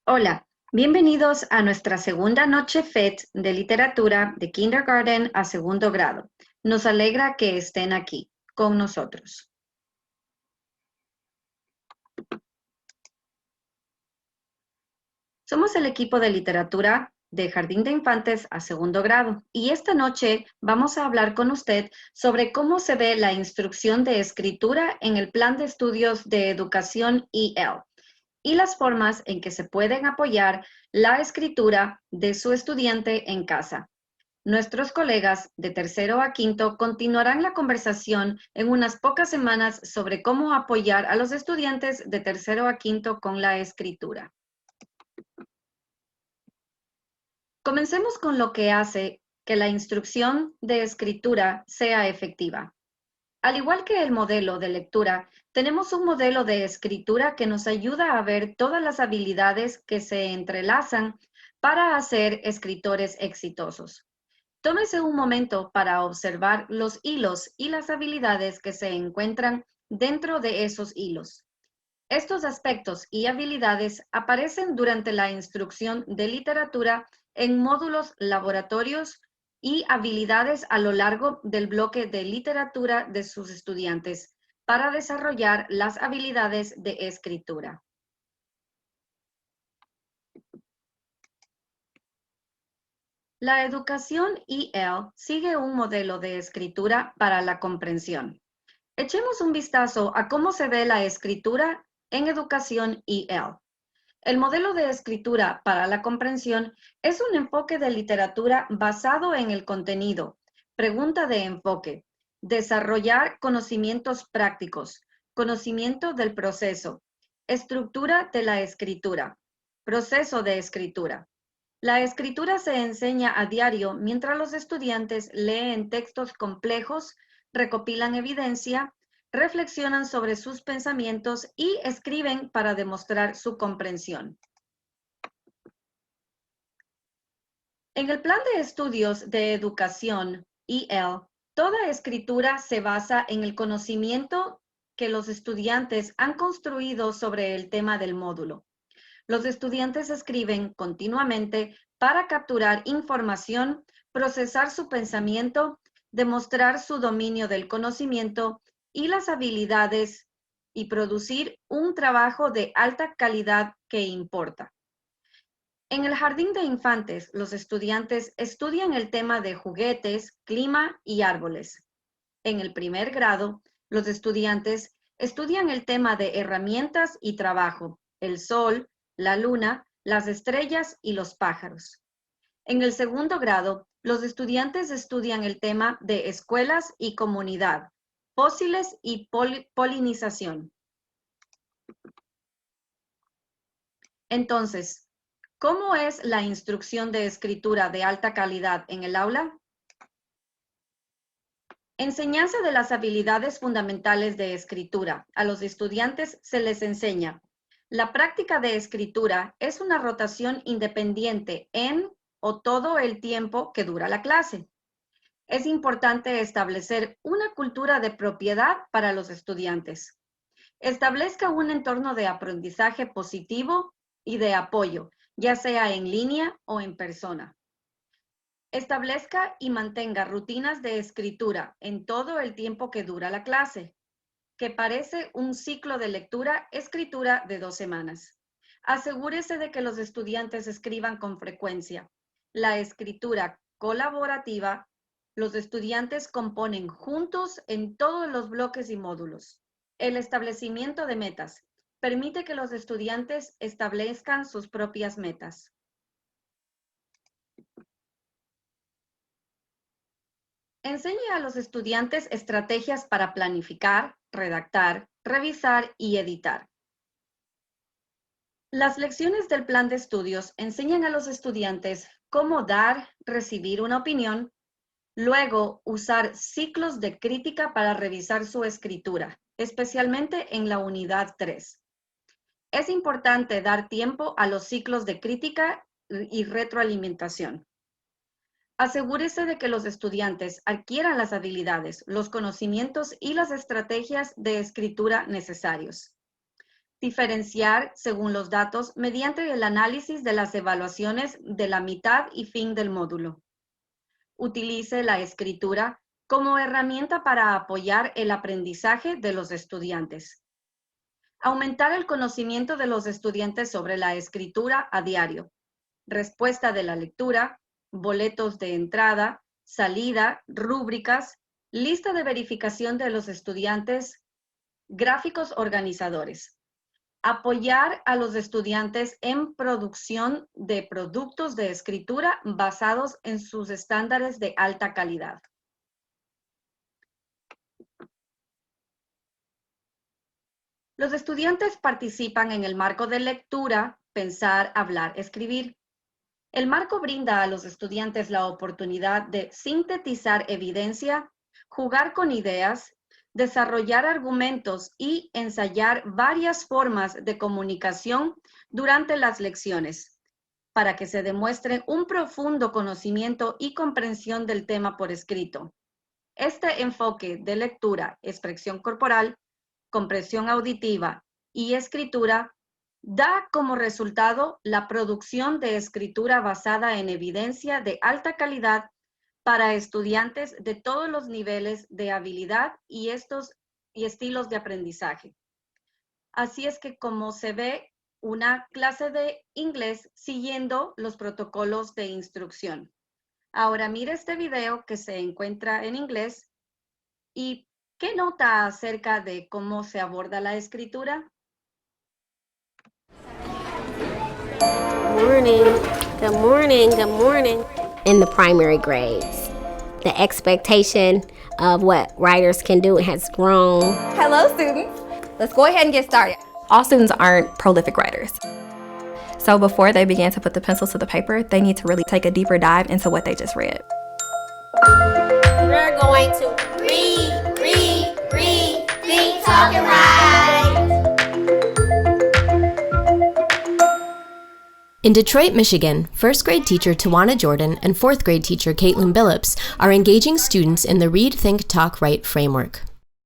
Hola, bienvenidos a nuestra segunda noche FET de literatura de kindergarten a segundo grado. Nos alegra que estén aquí con nosotros. Somos el equipo de literatura de Jardín de Infantes a segundo grado y esta noche vamos a hablar con usted sobre cómo se ve la instrucción de escritura en el Plan de Estudios de Educación EL y las formas en que se pueden apoyar la escritura de su estudiante en casa. Nuestros colegas de tercero a quinto continuarán la conversación en unas pocas semanas sobre cómo apoyar a los estudiantes de tercero a quinto con la escritura. Comencemos con lo que hace que la instrucción de escritura sea efectiva. Al igual que el modelo de lectura, tenemos un modelo de escritura que nos ayuda a ver todas las habilidades que se entrelazan para hacer escritores exitosos. Tómese un momento para observar los hilos y las habilidades que se encuentran dentro de esos hilos. Estos aspectos y habilidades aparecen durante la instrucción de literatura en módulos laboratorios y habilidades a lo largo del bloque de literatura de sus estudiantes para desarrollar las habilidades de escritura. La educación EL sigue un modelo de escritura para la comprensión. Echemos un vistazo a cómo se ve la escritura en educación EL. El modelo de escritura para la comprensión es un enfoque de literatura basado en el contenido, pregunta de enfoque, desarrollar conocimientos prácticos, conocimiento del proceso, estructura de la escritura, proceso de escritura. La escritura se enseña a diario mientras los estudiantes leen textos complejos, recopilan evidencia, reflexionan sobre sus pensamientos y escriben para demostrar su comprensión. En el plan de estudios de educación, EL, toda escritura se basa en el conocimiento que los estudiantes han construido sobre el tema del módulo. Los estudiantes escriben continuamente para capturar información, procesar su pensamiento, demostrar su dominio del conocimiento y las habilidades y producir un trabajo de alta calidad que importa. En el jardín de infantes, los estudiantes estudian el tema de juguetes, clima y árboles. En el primer grado, los estudiantes estudian el tema de herramientas y trabajo, el sol, la luna, las estrellas y los pájaros. En el segundo grado, los estudiantes estudian el tema de escuelas y comunidad, fósiles y polinización. Entonces, ¿cómo es la instrucción de escritura de alta calidad en el aula? Enseñanza de las habilidades fundamentales de escritura. A los estudiantes se les enseña. La práctica de escritura es una rotación independiente en o todo el tiempo que dura la clase. Es importante establecer una cultura de propiedad para los estudiantes. Establezca un entorno de aprendizaje positivo y de apoyo, ya sea en línea o en persona. Establezca y mantenga rutinas de escritura en todo el tiempo que dura la clase, que parece un ciclo de lectura-escritura de 2 semanas. Asegúrese de que los estudiantes escriban con frecuencia. La escritura colaborativa, los estudiantes componen juntos en todos los bloques y módulos. El establecimiento de metas permite que los estudiantes establezcan sus propias metas. Enseñe a los estudiantes estrategias para planificar, redactar, revisar y editar. Las lecciones del plan de estudios enseñan a los estudiantes cómo dar, recibir una opinión, luego usar ciclos de crítica para revisar su escritura, especialmente en la unidad 3. Es importante dar tiempo a los ciclos de crítica y retroalimentación. Asegúrese de que los estudiantes adquieran las habilidades, los conocimientos y las estrategias de escritura necesarios. Diferenciar según los datos mediante el análisis de las evaluaciones de la mitad y fin del módulo. Utilice la escritura como herramienta para apoyar el aprendizaje de los estudiantes. Aumentar el conocimiento de los estudiantes sobre la escritura a diario. Respuesta de la lectura, boletos de entrada, salida, rúbricas, lista de verificación de los estudiantes, gráficos organizadores. Apoyar a los estudiantes en producción de productos de escritura basados en sus estándares de alta calidad. Los estudiantes participan en el marco de lectura, pensar, hablar, escribir. El marco brinda a los estudiantes la oportunidad de sintetizar evidencia, jugar con ideas, desarrollar argumentos y ensayar varias formas de comunicación durante las lecciones, para que se demuestre un profundo conocimiento y comprensión del tema por escrito. Este enfoque de lectura, expresión corporal, comprensión auditiva y escritura da como resultado la producción de escritura basada en evidencia de alta calidad para estudiantes de todos los niveles de habilidad y estilos de aprendizaje. Así es que como se ve una clase de inglés siguiendo los protocolos de instrucción. Ahora mire este video que se encuentra en inglés y ¿qué nota acerca de cómo se aborda la escritura? Good morning, good morning, good morning. In the primary grades, the expectation of what writers can do has grown. Hello, students. Let's go ahead and get started. All students aren't prolific writers. So before they begin to put the pencils to the paper, they need to really take a deeper dive into what they just read. We're going to read, think, talk, and write. In Detroit, Michigan, first grade teacher Tawana Jordan and fourth grade teacher Caitlin Billups are engaging students in the Read, Think, Talk, Write framework.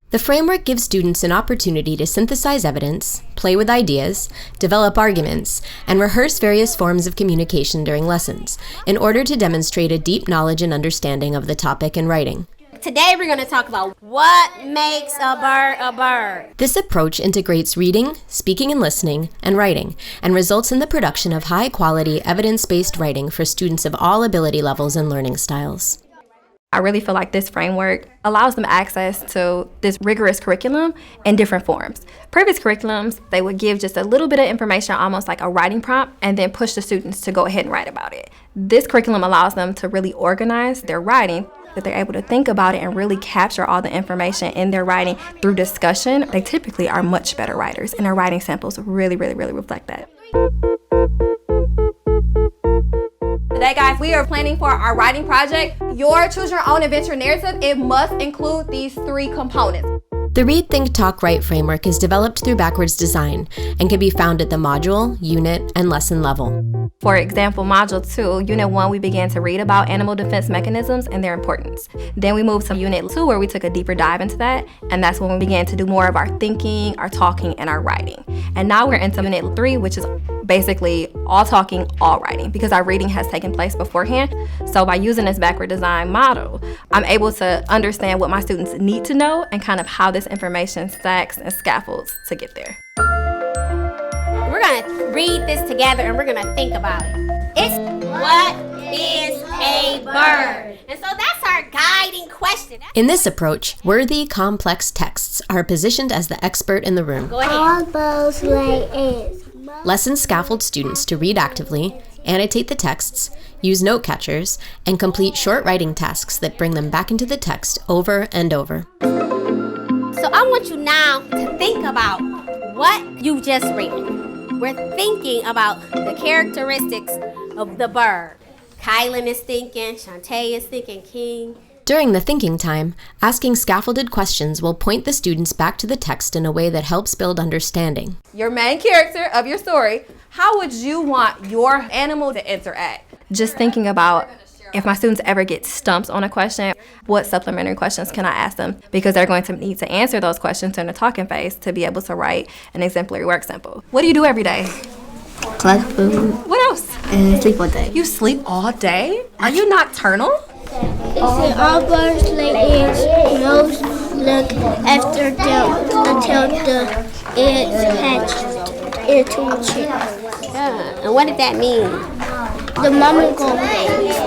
The framework gives students an opportunity to synthesize evidence, play with ideas, develop arguments, and rehearse various forms of communication during lessons in order to demonstrate a deep knowledge and understanding of the topic in writing. Today we're going to talk about what makes a bird a bird. This approach integrates reading, speaking and listening, and writing, and results in the production of high-quality, evidence-based writing for students of all ability levels and learning styles. I really feel like this framework allows them access to this rigorous curriculum in different forms. Previous curriculums, they would give just a little bit of information, almost like a writing prompt, and then push the students to go ahead and write about it. This curriculum allows them to really organize their writing, that they're able to think about it and really capture all the information in their writing through discussion. They typically are much better writers, and their writing samples really reflect that. Today, guys, we are planning for our writing project. Your Choose Your Own Adventure narrative, it must include these three components. The Read, Think, Talk, Write framework is developed through backwards design and can be found at the module, unit, and lesson level. For example, Module 2, Unit 1, we began to read about animal defense mechanisms and their importance. Then we moved to Unit 2, where we took a deeper dive into that, and that's when we began to do more of our thinking, our talking, and our writing. And now we're into Unit 3, which is basically all talking, all writing, because our reading has taken place beforehand. So by using this backward design model, I'm able to understand what my students need to know and kind of how this information stacks and scaffolds to get there. We're going to read this together and we're going to think about it. It's what is a bird? And so that's our guiding question. In this approach, worthy, complex texts are positioned as the expert in the room. Go ahead. All those lay eggs. Lessons scaffold students to read actively, annotate the texts, use note catchers, and complete short writing tasks that bring them back into the text over and over. So I want you now to think about what you just read. We're thinking about the characteristics of the bird. Kylan is thinking, Shantae is thinking, King. During the thinking time, asking scaffolded questions will point the students back to the text in a way that helps build understanding. Your main character of your story, how would you want your animal to interact? Just thinking about If my students ever get stumped on a question, what supplementary questions can I ask them? Because they're going to need to answer those questions in a talking phase to be able to write an exemplary work sample. What do you do every day? Collect food What else? and sleep all day. You sleep all day? Are you nocturnal? They say all birds lay eggs. Most look after them until the eggs hatch into a chick. Yeah. And what did that mean? The mama go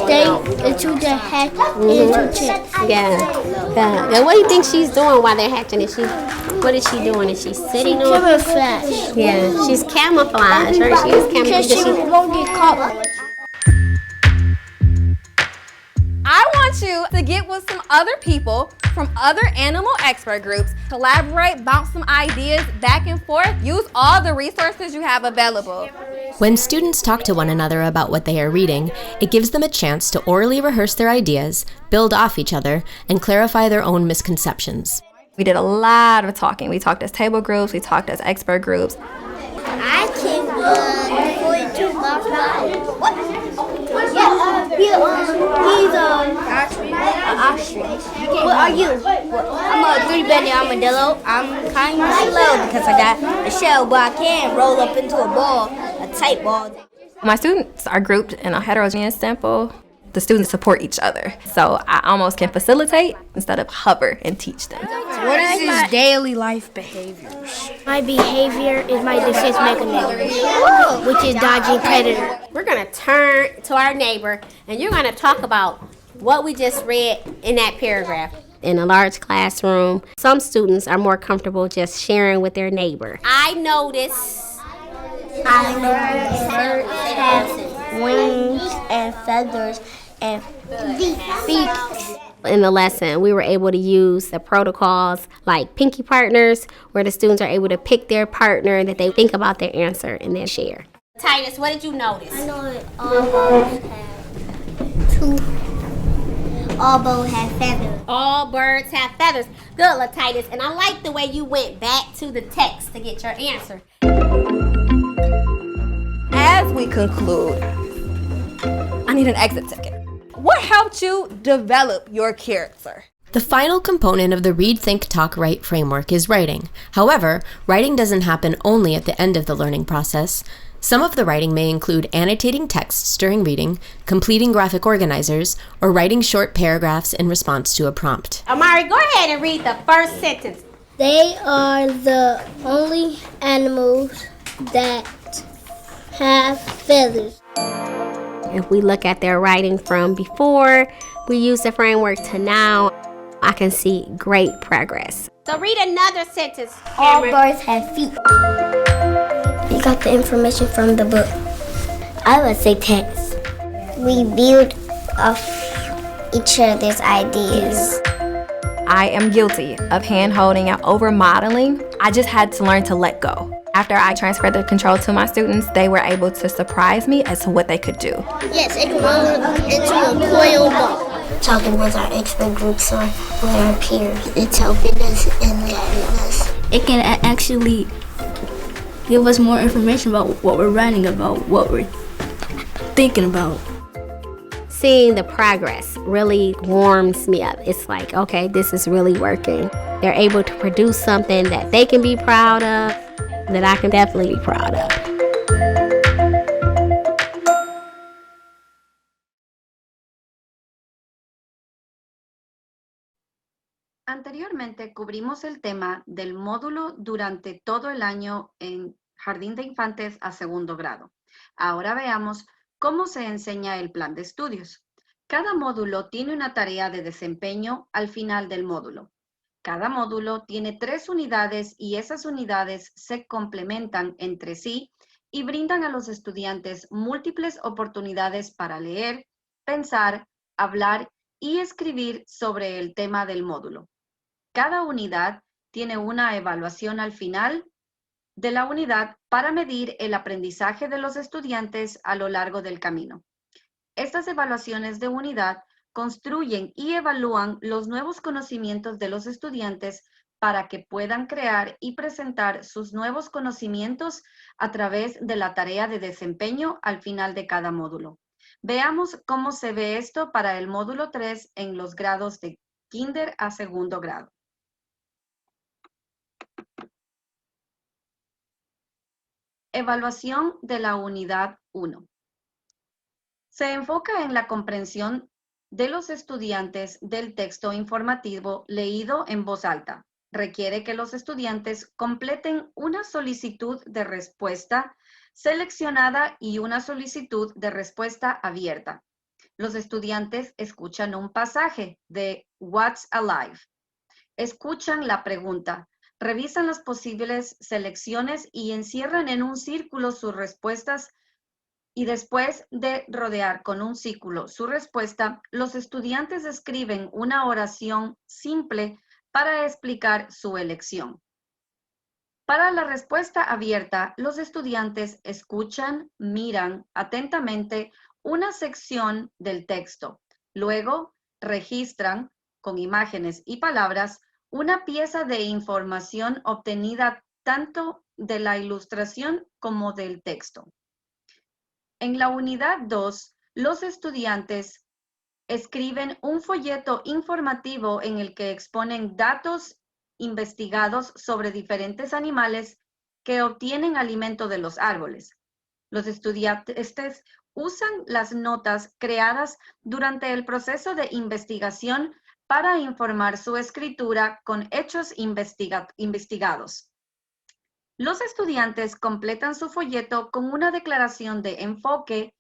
stay until they hatch into chicks. Yeah. Yeah. And what do you think she's doing while they're hatching? What is she doing? Is she sitting on? Camouflage. Yeah. She's camouflage, right? She is Because she camouflage. won't get caught. I want you to get with some other people from other animal expert groups, collaborate, bounce some ideas back and forth, use all the resources you have available. When students talk to one another about what they are reading, it gives them a chance to orally rehearse their ideas, build off each other, and clarify their own misconceptions. We did a lot of talking. We talked as table groups, we talked as expert groups. I can run 42 miles an hour. What? Yeah, he's an ostrich. What are you? I'm a three-bellied armadillo. I'm kind of slow because I got a shell, but I can roll up into a ball, a tight ball. My students are grouped in a heterogeneous sample. The students support each other. So I almost can facilitate instead of hover and teach them. What is his daily life behaviors? My behavior is my defense mechanism, which is dodging predators. We're going to turn to our neighbor, and you're going to talk about what we just read in that paragraph. In a large classroom, some students are more comfortable just sharing with their neighbor. I notice Birds have wings and feathers and feet. in the lesson, we were able to use the protocols like Pinky Partners, where the students are able to pick their partner, that they think about their answer and then share. Titus, what did you notice? I know that all birds have feathers. All birds have feathers. Good, Latitus. And I like the way you went back to the text to get your answer. As we conclude, I need an exit ticket. What helped you develop your character? The final component of the Read, Think, Talk, Write framework is writing. However, writing doesn't happen only at the end of the learning process. Some of the writing may include annotating texts during reading, completing graphic organizers, or writing short paragraphs in response to a prompt. Amari, go ahead and read the first sentence. They are the only animals that have feathers. If we look at their writing from before we use the framework to now, I can see great progress. So read another sentence, All Cameron. birds have feet. You got the information from the book. I would say text. We build off each other's ideas. I am guilty of hand-holding and over-modeling. I just had to learn to let go. After I transferred the control to my students, they were able to surprise me as to what they could do. Yes, it can roll into a coil ball. Talking with our expert groups or with our peers. It's helping us and guiding us. It can actually give us more information about what we're writing about, what we're thinking about. Seeing the progress really warms me up. It's like, okay, this is really working. They're able to produce something that they can be proud of, that I can definitely be proud of. Anteriormente cubrimos el tema del módulo durante todo el año en Jardín de Infantes a segundo grado. Ahora veamos cómo se enseña el plan de estudios. Cada módulo tiene una tarea de desempeño al final del módulo. Cada módulo tiene 3 unidades y esas unidades se complementan entre sí y brindan a los estudiantes múltiples oportunidades para leer, pensar, hablar y escribir sobre el tema del módulo. Cada unidad tiene una evaluación al final de la unidad para medir el aprendizaje de los estudiantes a lo largo del camino. Estas evaluaciones de unidad construyen y evalúan los nuevos conocimientos de los estudiantes para que puedan crear y presentar sus nuevos conocimientos a través de la tarea de desempeño al final de cada módulo. Veamos cómo se ve esto para el módulo 3 en los grados de kinder a segundo grado. Evaluación de la unidad 1. Se enfoca en la comprensión de los estudiantes del texto informativo leído en voz alta. Requiere que los estudiantes completen una solicitud de respuesta seleccionada y una solicitud de respuesta abierta. Los estudiantes escuchan un pasaje de What's Alive. Escuchan la pregunta, revisan las posibles selecciones y encierran en un círculo sus respuestas. Y después de rodear con un círculo su respuesta, los estudiantes escriben una oración simple para explicar su elección. Para la respuesta abierta, los estudiantes escuchan, miran atentamente una sección del texto. Luego, registran, con imágenes y palabras, una pieza de información obtenida tanto de la ilustración como del texto. En la unidad 2, los estudiantes escriben un folleto informativo en el que exponen datos investigados sobre diferentes animales que obtienen alimento de los árboles. Los estudiantes usan las notas creadas durante el proceso de investigación para informar su escritura con hechos investigados. Los estudiantes completan su folleto con una declaración de enfoque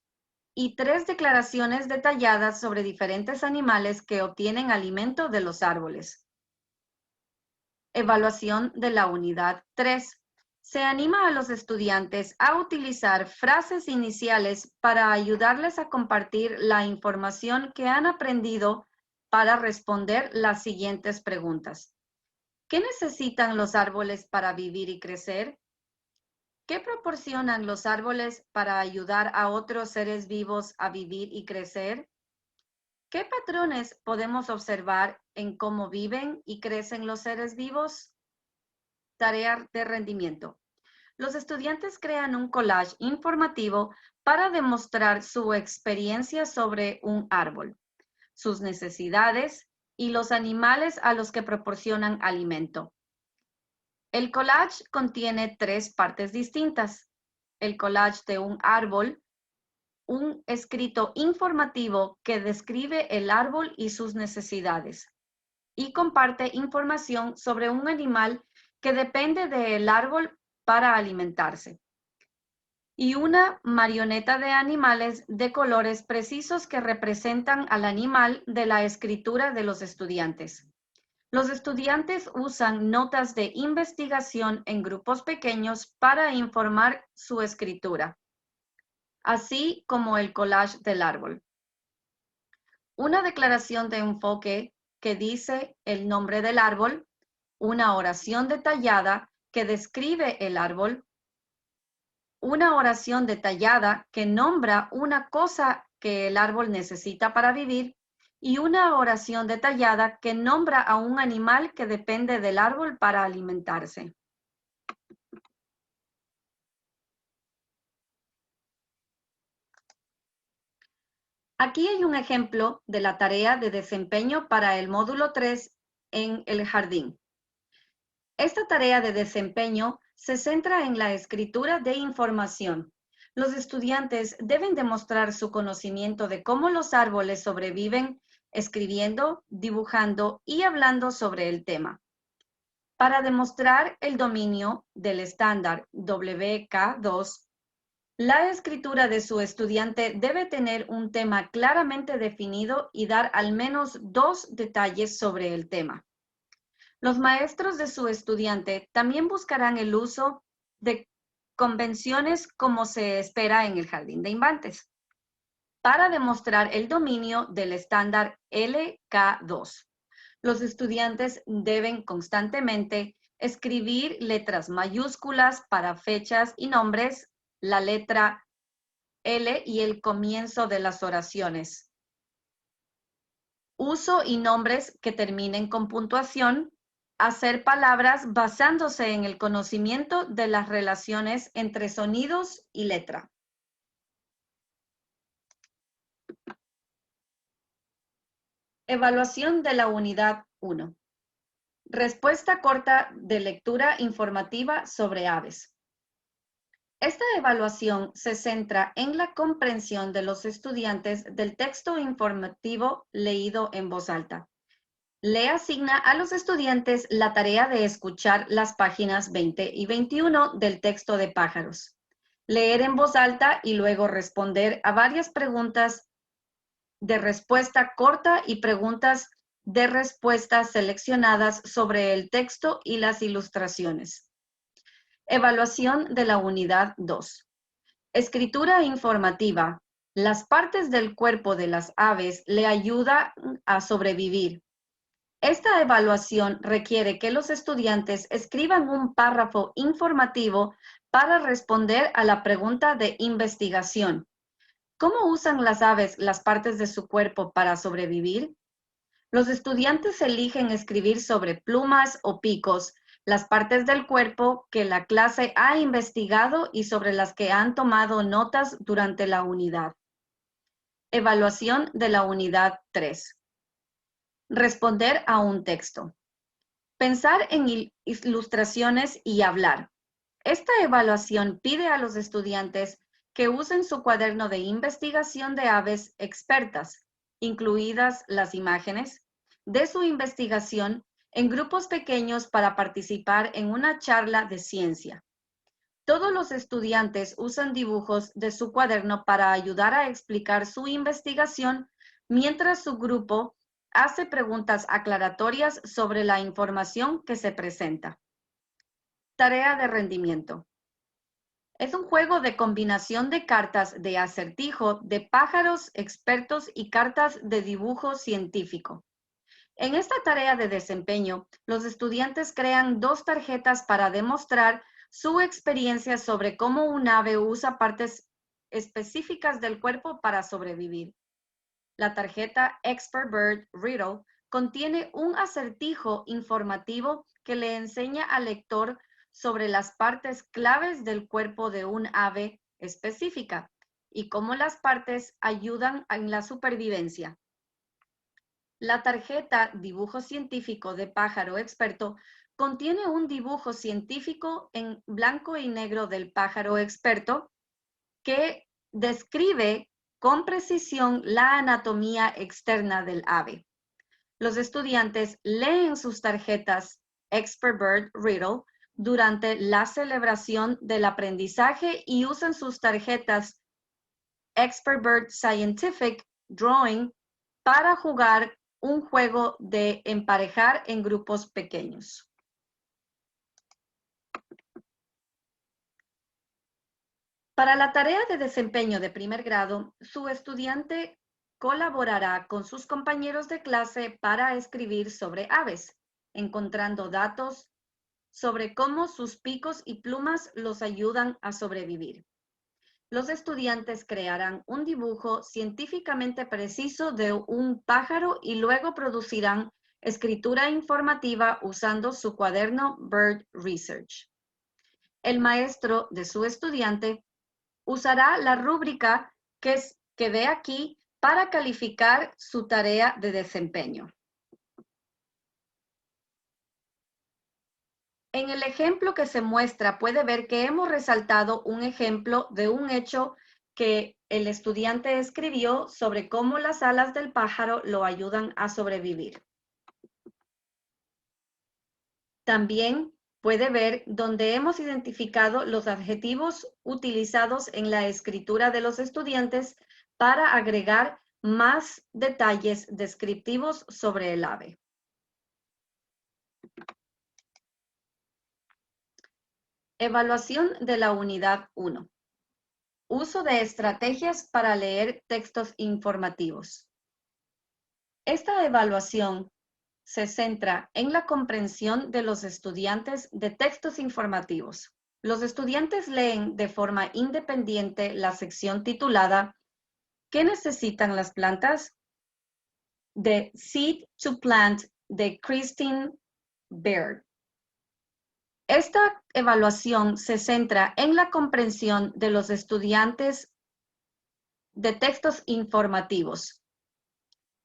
y 3 declaraciones detalladas sobre diferentes animales que obtienen alimento de los árboles. Evaluación de la unidad 3. Se anima a los estudiantes a utilizar frases iniciales para ayudarles a compartir la información que han aprendido para responder las siguientes preguntas. ¿Qué necesitan los árboles para vivir y crecer? ¿Qué proporcionan los árboles para ayudar a otros seres vivos a vivir y crecer? ¿Qué patrones podemos observar en cómo viven y crecen los seres vivos? Tarea de rendimiento. Los estudiantes crean un collage informativo para demostrar su experiencia sobre un árbol, sus necesidades y los animales a los que proporcionan alimento. El collage contiene 3 partes distintas. El collage de un árbol, un escrito informativo que describe el árbol y sus necesidades, y comparte información sobre un animal que depende del árbol para alimentarse. Y una marioneta de animales de colores precisos que representan al animal de la escritura de los estudiantes. Los estudiantes usan notas de investigación en grupos pequeños para informar su escritura, así como el collage del árbol. Una declaración de enfoque que dice el nombre del árbol, una oración detallada que describe el árbol, una oración detallada que nombra una cosa que el árbol necesita para vivir y una oración detallada que nombra a un animal que depende del árbol para alimentarse. Aquí hay un ejemplo de la tarea de desempeño para el módulo 3 en el jardín. Esta tarea de desempeño se centra en la escritura de información. Los estudiantes deben demostrar su conocimiento de cómo los árboles sobreviven escribiendo, dibujando y hablando sobre el tema. Para demostrar el dominio del estándar WK2, la escritura de su estudiante debe tener un tema claramente definido y dar al menos 2 detalles sobre el tema. Los maestros de su estudiante también buscarán el uso de convenciones como se espera en el jardín de infantes, para demostrar el dominio del estándar LK2. Los estudiantes deben constantemente escribir letras mayúsculas para fechas y nombres, la letra L y el comienzo de las oraciones. Uso y nombres que terminen con puntuación. Hacer palabras basándose en el conocimiento de las relaciones entre sonidos y letra. Evaluación de la unidad 1. Respuesta corta de lectura informativa sobre aves. Esta evaluación se centra en la comprensión de los estudiantes del texto informativo leído en voz alta. Le asigna a los estudiantes la tarea de escuchar las páginas 20 y 21 del texto de pájaros, leer en voz alta y luego responder a varias preguntas de respuesta corta y preguntas de respuestas seleccionadas sobre el texto y las ilustraciones. Evaluación de la unidad 2. Escritura informativa. Las partes del cuerpo de las aves le ayudan a sobrevivir. Esta evaluación requiere que los estudiantes escriban un párrafo informativo para responder a la pregunta de investigación. ¿Cómo usan las aves las partes de su cuerpo para sobrevivir? Los estudiantes eligen escribir sobre plumas o picos, las partes del cuerpo que la clase ha investigado y sobre las que han tomado notas durante la unidad. Evaluación de la unidad 3. Responder a un texto. Pensar en ilustraciones y hablar. Esta evaluación pide a los estudiantes que usen su cuaderno de investigación de aves expertas, incluidas las imágenes, de su investigación en grupos pequeños para participar en una charla de ciencia. Todos los estudiantes usan dibujos de su cuaderno para ayudar a explicar su investigación mientras su grupo hace preguntas aclaratorias sobre la información que se presenta. Tarea de rendimiento. Es un juego de combinación de cartas de acertijo de pájaros expertos y cartas de dibujo científico. En esta tarea de desempeño, los estudiantes crean 2 tarjetas para demostrar su experiencia sobre cómo un ave usa partes específicas del cuerpo para sobrevivir. La tarjeta Expert Bird Riddle contiene un acertijo informativo que le enseña al lector sobre las partes claves del cuerpo de un ave específica y cómo las partes ayudan en la supervivencia. La tarjeta Dibujo Científico de Pájaro Experto contiene un dibujo científico en blanco y negro del pájaro experto que describe con precisión la anatomía externa del ave. Los estudiantes leen sus tarjetas Expert Bird Riddle durante la celebración del aprendizaje y usan sus tarjetas Expert Bird Scientific Drawing para jugar un juego de emparejar en grupos pequeños. Para la tarea de desempeño de primer grado, su estudiante colaborará con sus compañeros de clase para escribir sobre aves, encontrando datos sobre cómo sus picos y plumas los ayudan a sobrevivir. Los estudiantes crearán un dibujo científicamente preciso de un pájaro y luego producirán escritura informativa usando su cuaderno Bird Research. El maestro de su estudiante usará la rúbrica que ve aquí para calificar su tarea de desempeño. En el ejemplo que se muestra puede ver que hemos resaltado un ejemplo de un hecho que el estudiante escribió sobre cómo las alas del pájaro lo ayudan a sobrevivir. También puede ver donde hemos identificado los adjetivos utilizados en la escritura de los estudiantes para agregar más detalles descriptivos sobre el ave. Evaluación de la unidad 1. Uso de estrategias para leer textos informativos. Esta evaluación se centra en la comprensión de los estudiantes de textos informativos. Los estudiantes leen de forma independiente la sección titulada ¿Qué necesitan las plantas? De Seed to Plant de Christine Baird. Esta evaluación se centra en la comprensión de los estudiantes de textos informativos.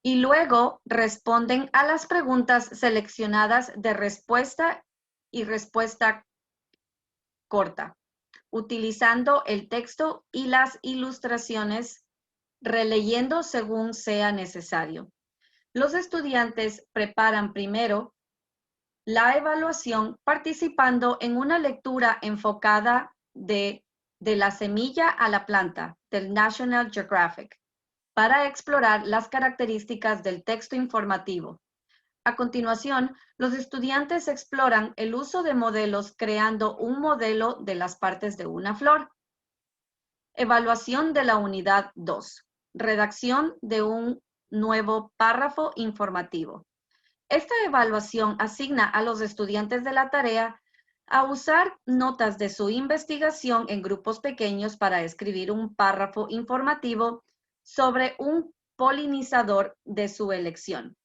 y luego responden a las preguntas seleccionadas de respuesta y respuesta corta, utilizando el texto y las ilustraciones, releyendo según sea necesario. Los estudiantes preparan primero la evaluación participando en una lectura enfocada de la semilla a la planta del National Geographic para explorar las características del texto informativo. A continuación, los estudiantes exploran el uso de modelos creando un modelo de las partes de una flor. Evaluación de la unidad 2. Redacción de un nuevo párrafo informativo. Esta evaluación asigna a los estudiantes de la tarea a usar notas de su investigación en grupos pequeños para escribir un párrafo informativo sobre un polinizador de su elección.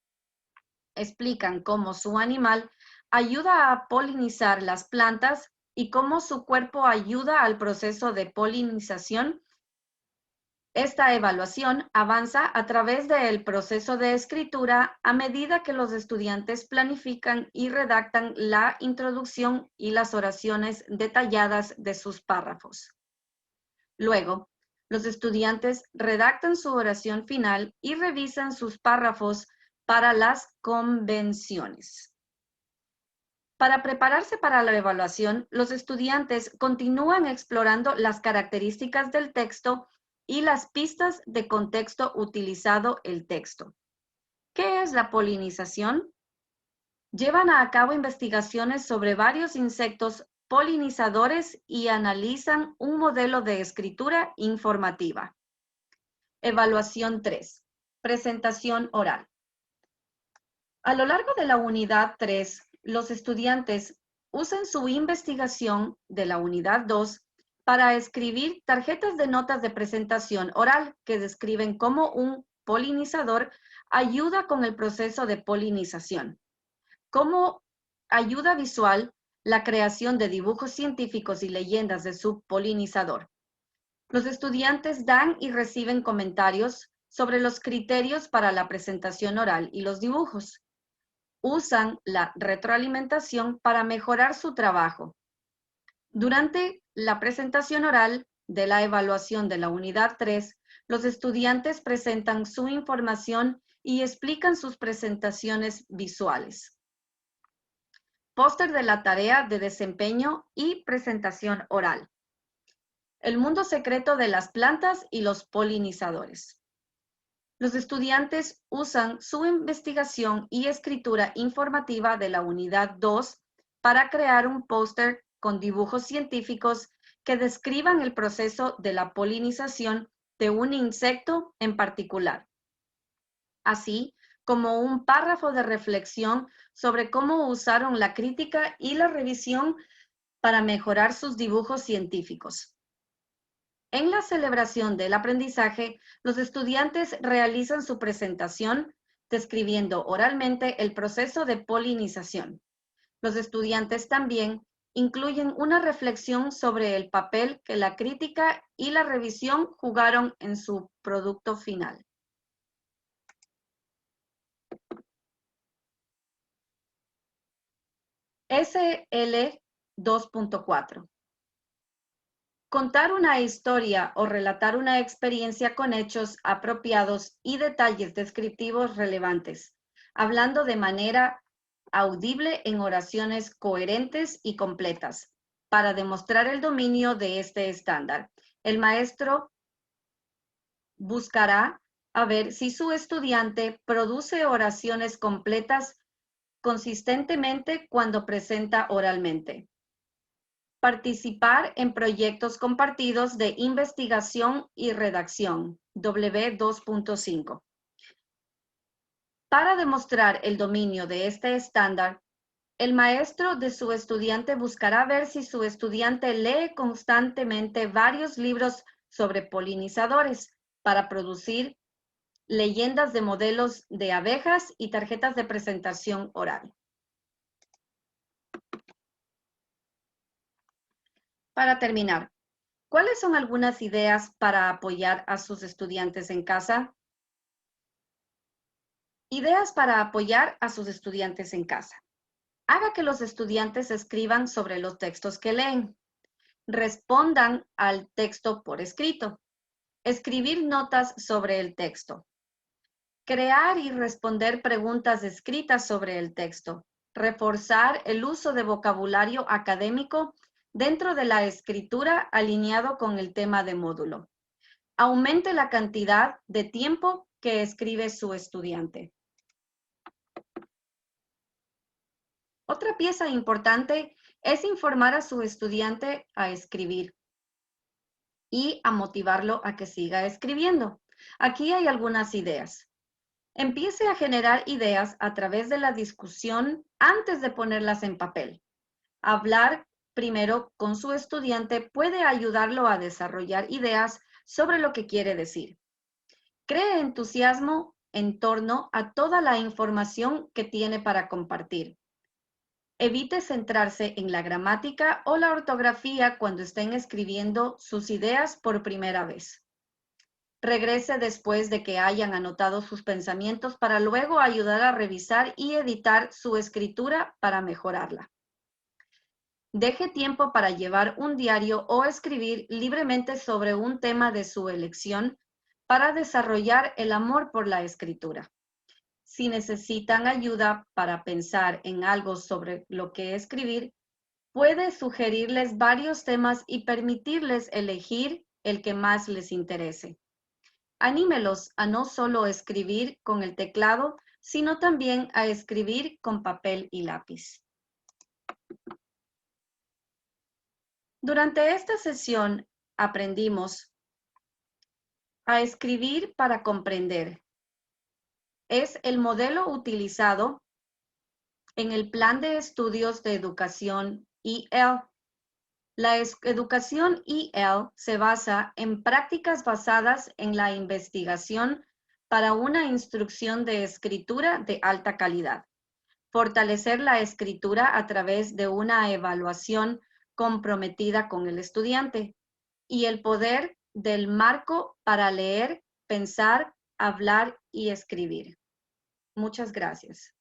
Explican cómo su animal ayuda a polinizar las plantas y cómo su cuerpo ayuda al proceso de polinización. Esta evaluación avanza a través del proceso de escritura a medida que los estudiantes planifican y redactan la introducción y las oraciones detalladas de sus párrafos. Luego, los estudiantes redactan su oración final y revisan sus párrafos para las convenciones. Para prepararse para la evaluación, los estudiantes continúan explorando las características del texto y las pistas de contexto utilizado el texto. ¿Qué es la polinización? Llevan a cabo investigaciones sobre varios insectos polinizadores y analizan un modelo de escritura informativa. Evaluación 3. Presentación oral. A lo largo de la unidad 3, los estudiantes usan su investigación de la unidad 2 para escribir tarjetas de notas de presentación oral que describen cómo un polinizador ayuda con el proceso de polinización. Como ayuda visual, la creación de dibujos científicos y leyendas de su polinizador. Los estudiantes dan y reciben comentarios sobre los criterios para la presentación oral y los dibujos. Usan la retroalimentación para mejorar su trabajo. Durante la presentación oral de la evaluación de la unidad 3, los estudiantes presentan su información y explican sus presentaciones visuales. Póster de la tarea de desempeño y presentación oral. El mundo secreto de las plantas y los polinizadores. Los estudiantes usan su investigación y escritura informativa de la unidad 2 para crear un póster con dibujos científicos que describan el proceso de la polinización de un insecto en particular, así como un párrafo de reflexión sobre cómo usaron la crítica y la revisión para mejorar sus dibujos científicos. En la celebración del aprendizaje, los estudiantes realizan su presentación describiendo oralmente el proceso de polinización. Los estudiantes también incluyen una reflexión sobre el papel que la crítica y la revisión jugaron en su producto final. SL 2.4. Contar una historia o relatar una experiencia con hechos apropiados y detalles descriptivos relevantes, hablando de manera audible en oraciones coherentes y completas. Para demostrar el dominio de este estándar, el maestro buscará a ver si su estudiante produce oraciones completas consistentemente cuando presenta oralmente. Participar en proyectos compartidos de investigación y redacción, W2.5. Para demostrar el dominio de este estándar, el maestro de su estudiante buscará ver si su estudiante lee constantemente varios libros sobre polinizadores para producir leyendas de modelos de abejas y tarjetas de presentación oral. Para terminar, ¿cuáles son algunas ideas para apoyar a sus estudiantes en casa? Ideas para apoyar a sus estudiantes en casa. Haga que los estudiantes escriban sobre los textos que leen. Respondan al texto por escrito. Escribir notas sobre el texto. Crear y responder preguntas escritas sobre el texto. Reforzar el uso de vocabulario académico dentro de la escritura alineado con el tema de módulo. Aumente la cantidad de tiempo que escribe su estudiante. Otra pieza importante es informar a su estudiante a escribir y a motivarlo a que siga escribiendo. Aquí hay algunas ideas. Empiece a generar ideas a través de la discusión antes de ponerlas en papel. Hablar primero con su estudiante puede ayudarlo a desarrollar ideas sobre lo que quiere decir. Cree entusiasmo en torno a toda la información que tiene para compartir. Evite centrarse en la gramática o la ortografía cuando estén escribiendo sus ideas por primera vez. Regrese después de que hayan anotado sus pensamientos para luego ayudar a revisar y editar su escritura para mejorarla. Deje tiempo para llevar un diario o escribir libremente sobre un tema de su elección para desarrollar el amor por la escritura. Si necesitan ayuda para pensar en algo sobre lo que escribir, puede sugerirles varios temas y permitirles elegir el que más les interese. Anímelos a no solo escribir con el teclado, sino también a escribir con papel y lápiz. Durante esta sesión aprendimos a escribir para comprender. Es el modelo utilizado en el Plan de Estudios de Educación EL. La educación EL se basa en prácticas basadas en la investigación para una instrucción de escritura de alta calidad. Fortalecer la escritura a través de una evaluación comprometida con el estudiante y el poder del marco para leer, pensar, hablar y escribir. Muchas gracias.